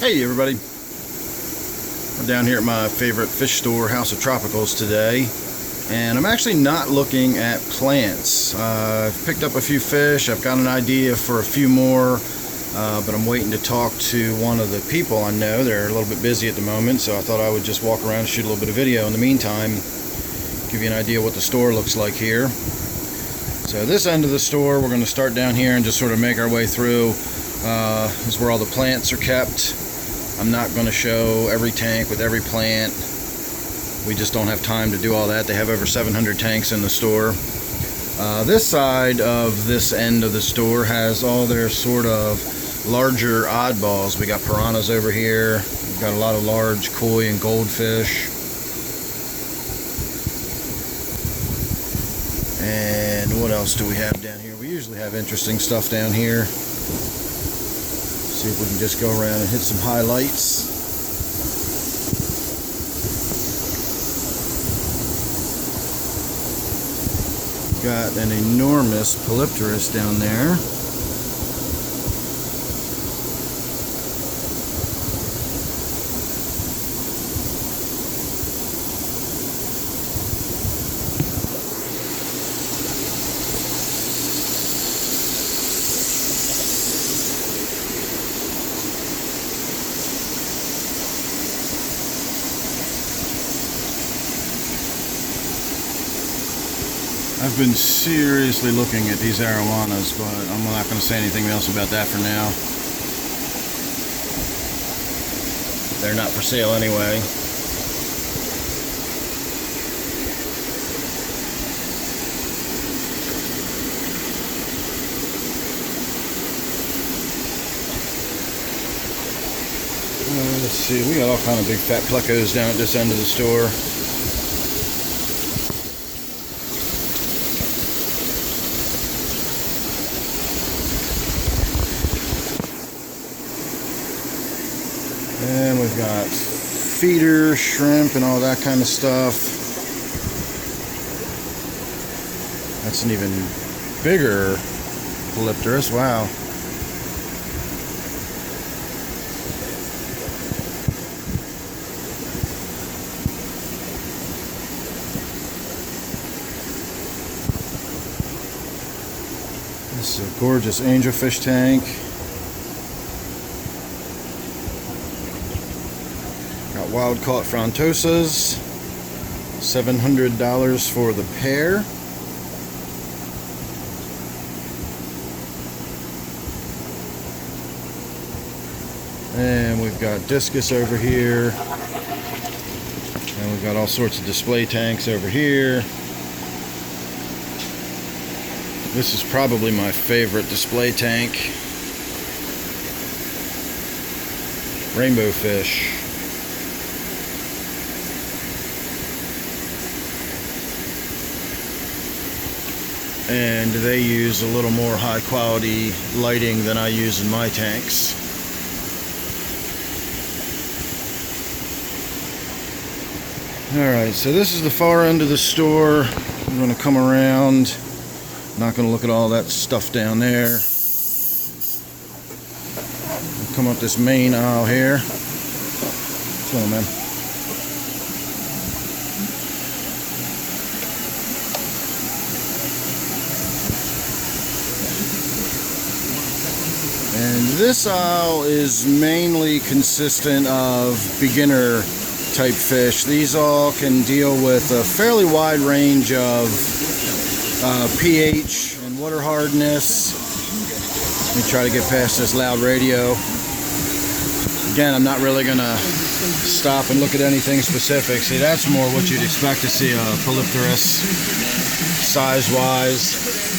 Hey everybody, I'm down here at my favorite fish store, House of Tropicals today, and I'm actually not looking at plants. I've picked up a few fish, I've got an idea for a few more, but I'm waiting to talk to one of the people I know. They're a little bit busy at the moment, so I thought I would just walk around and shoot a little bit of video in the meantime, give you an idea what the store looks like here. So this end of the store, we're going to start down here and just sort of make our way through. This is where all the plants are kept. I'm not going to show every tank with every plant. We just don't have time to do all that. They have over 700 tanks in the store. This side of this end of the store has all their sort of larger oddballs. We got piranhas over here. We've got a lot of large koi and goldfish. And what else do we have down here? We usually have interesting stuff down here. See if we can just go around and hit some highlights. Got an enormous Polypterus down there. I've been seriously looking at these arowanas, but I'm not going to say anything else about that for now. They're not for sale anyway. Let's see, we got all kind of big fat plecos down at this end of the store. And we've got feeder, shrimp, and all that kind of stuff. That's an even bigger Polypterus. Wow. This is a gorgeous angelfish tank. Wild caught frontosas, $700 for the pair. And we've got discus over here, and we've got all sorts of display tanks over here. This is probably my favorite display tank. Rainbow fish. And they use a little more high quality lighting than I use in my tanks. Alright, so this is the far end of the store. I'm going to come around. Not going to look at all that stuff down there. I'll come up this main aisle here. What's going on, man? And this aisle is mainly consistent of beginner type fish. These all can deal with a fairly wide range of pH and water hardness. Let me try to get past this loud radio. Again, I'm not really going to stop and look at anything specific. See, that's more what you'd expect to see a Polypterus size-wise.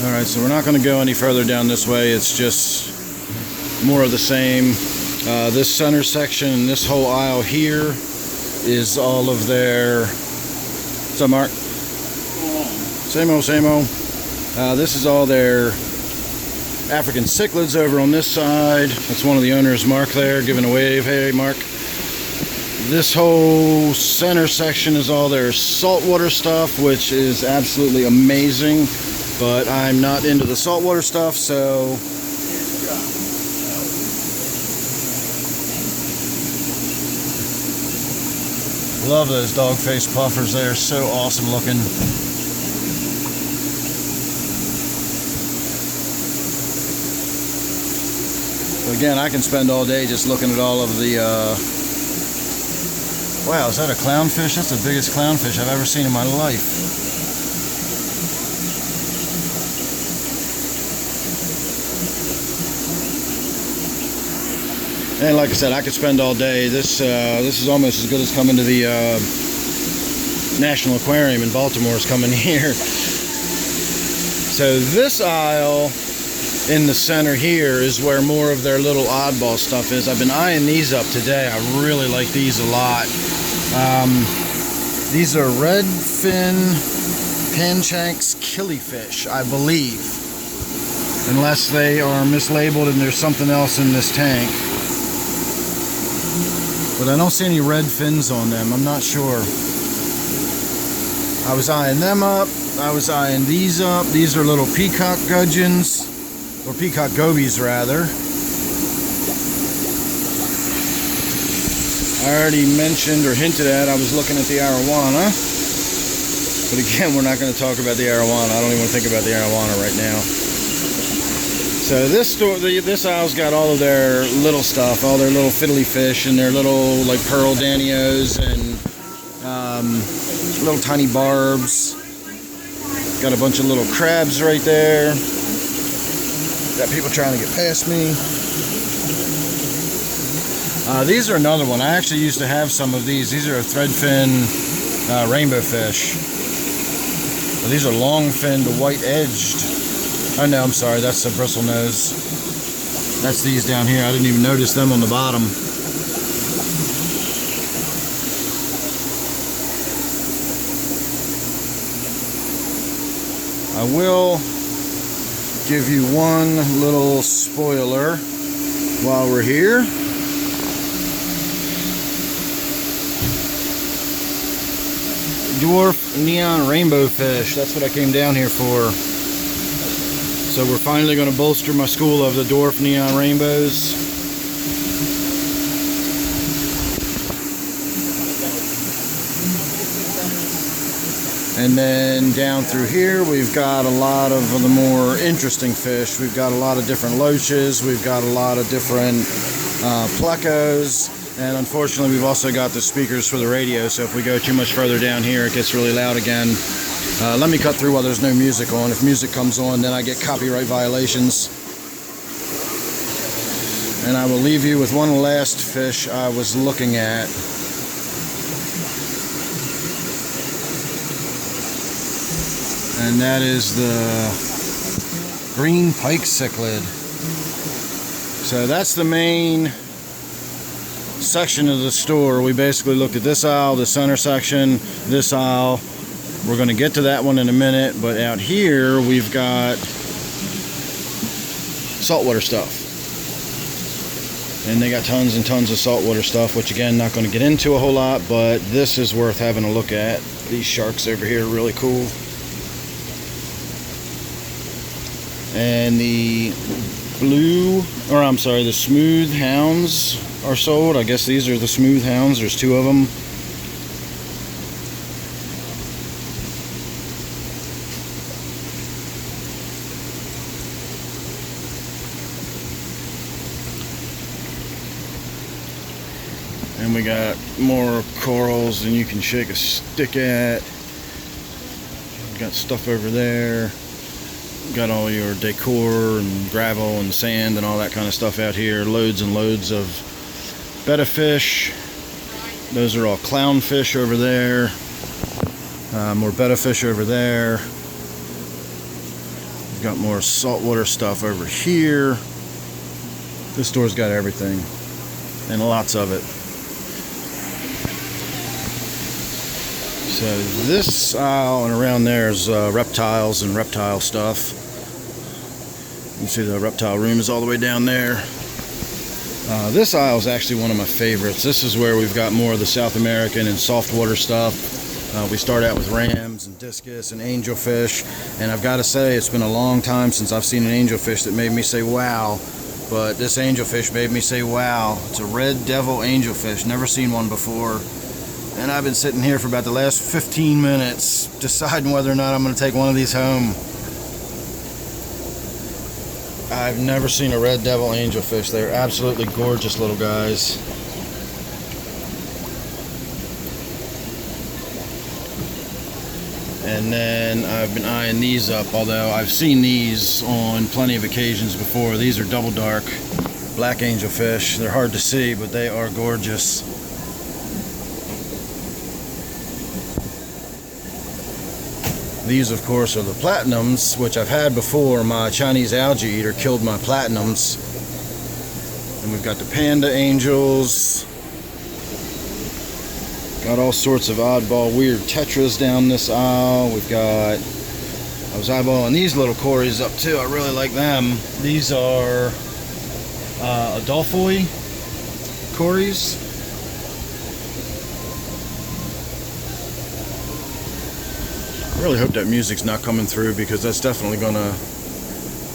Alright, so we're not going to go any further down this way. It's just more of the same. This center section and this whole aisle here is all of their... What's up, Mark? Same old, same old. This is all their African cichlids over on this side. That's one of the owners, Mark, there, giving a wave. Hey, Mark. This whole center section is all their saltwater stuff, which is absolutely amazing, but I'm not into the saltwater stuff, so love those dog-faced puffers. They're so awesome looking. But again, I can spend all day just looking at all of the wow, is that a clownfish? That's the biggest clownfish I've ever seen in my life. And like I said, I could spend all day. This is almost as good as coming to the National Aquarium in Baltimore is coming here. So this aisle in the center here is where more of their little oddball stuff is. I've been eyeing these up today. I really like these a lot. These are Threadfin Shanks Killifish, I believe, unless they are mislabeled and there's something else in this tank. But I don't see any red fins on them. I'm not sure. I was eyeing them up. I was eyeing these up. These are little peacock gudgeons, or peacock gobies rather. I already mentioned or hinted at I was looking at the arowana. But again, we're not going to talk about the arowana. I don't even want to think about the arowana right now. So this store, this aisle's got all of their little stuff, all their little fiddly fish and their little like pearl danios and little tiny barbs. Got a bunch of little crabs right there. Got people trying to get past me. These are another one. I actually used to have some of these. These are a threadfin rainbow fish. Well, these are long-finned, white-edged. Oh no, I'm sorry, that's the bristlenose. That's these down here. I didn't even notice them on the bottom. I will give you one little spoiler while we're here. Dwarf neon rainbow fish. That's what I came down here for. So we're finally going to bolster my school of the dwarf neon rainbows. And then down through here we've got a lot of the more interesting fish. We've got a lot of different loaches. We've got a lot of different plecos. And unfortunately we've also got the speakers for the radio. So if we go too much further down here it gets really loud again. Let me cut through while there's no music on. If music comes on, then I get copyright violations. And I will leave you with one last fish I was looking at. And that is the green pike cichlid. So that's the main section of the store. We basically looked at this aisle, the center section, this aisle. We're going to get to that one in a minute, but out here we've got saltwater stuff. And they got tons and tons of saltwater stuff, which again, not going to get into a whole lot, but this is worth having a look at. These sharks over here are really cool. And the the smooth hounds are sold. I guess these are the smooth hounds. There's two of them. And we got more corals than you can shake a stick at. Got stuff over there. Got all your decor and gravel and sand and all that kind of stuff out here. Loads and loads of betta fish. Those are all clownfish over there. More betta fish over there. We've got more saltwater stuff over here. This store's got everything and lots of it. So this aisle and around there is reptiles and reptile stuff. You can see the reptile room is all the way down there. This aisle is actually one of my favorites. This is where we've got more of the South American and saltwater stuff. We start out with rams and discus and angelfish, and I've got to say it's been a long time since I've seen an angelfish that made me say wow. But this angelfish made me say wow. It's a red devil angelfish. Never seen one before. And I've been sitting here for about the last 15 minutes deciding whether or not I'm going to take one of these home. I've never seen a red devil angelfish. They're absolutely gorgeous little guys. And then I've been eyeing these up, although I've seen these on plenty of occasions before. These are double dark black angelfish. They're hard to see, but they are gorgeous. These, of course, are the platinums, which I've had before. My Chinese algae eater killed my platinums. And we've got the Panda Angels. Got all sorts of oddball, weird tetras down this aisle. We've got, I was eyeballing these little cories up too. I really like them. These are Adolphoi cories. I really hope that music's not coming through, because that's definitely going to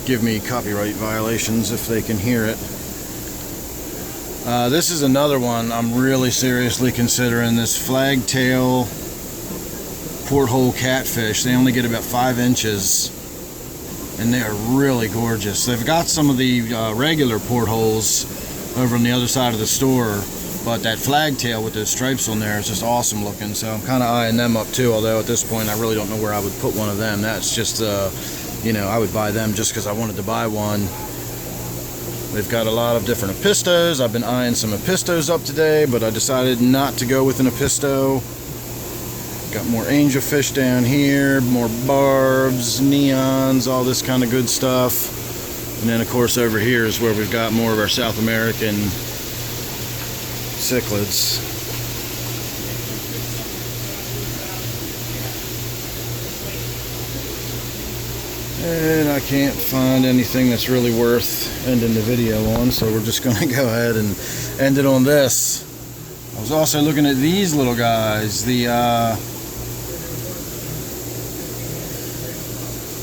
give me copyright violations if they can hear it. This is another one I'm really seriously considering, this flagtail porthole catfish. They only get about 5 inches, and they are really gorgeous. They've got some of the regular portholes over on the other side of the store, but that flagtail with those stripes on there is just awesome looking, so I'm kind of eyeing them up too, although at this point I really don't know where I would put one of them. That's just, you know, I would buy them just because I wanted to buy one. We've got a lot of different apistos. I've been eyeing some apistos up today, but I decided not to go with an apisto. Got more angelfish down here, more barbs, neons, all this kind of good stuff. And then, of course, over here is where we've got more of our South American cichlids. And I can't find anything that's really worth ending the video on, so we're just going to go ahead and end it on this. I was also looking at these little guys, the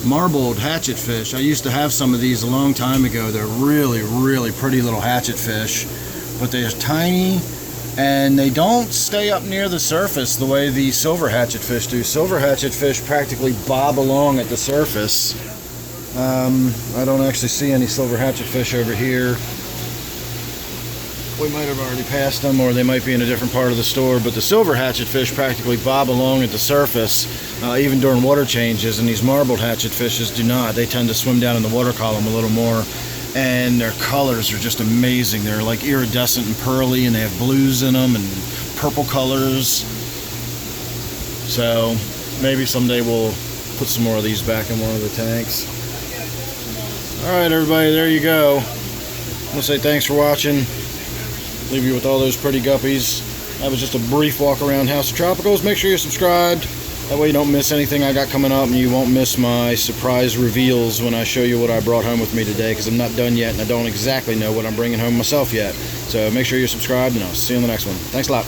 marbled hatchetfish. I used to have some of these a long time ago. They're really, really pretty little hatchetfish, but they're tiny, and they don't stay up near the surface the way the silver hatchetfish do. Silver hatchetfish practically bob along at the surface. I don't actually see any silver hatchetfish over here. We might have already passed them, or they might be in a different part of the store, but the silver hatchetfish practically bob along at the surface, even during water changes, and these marbled hatchetfishes do not. They tend to swim down in the water column a little more, and their colors are just amazing. They're like iridescent and pearly, and they have blues in them and purple colors. So maybe someday we'll put some more of these back in one of the tanks. Alright everybody, there you go. I want to say thanks for watching. Leave you with all those pretty guppies. That was just a brief walk around House of Tropicals. Make sure you're subscribed. That way you don't miss anything I got coming up, and you won't miss my surprise reveals when I show you what I brought home with me today, because I'm not done yet and I don't exactly know what I'm bringing home myself yet. So make sure you're subscribed, and I'll see you on the next one. Thanks a lot.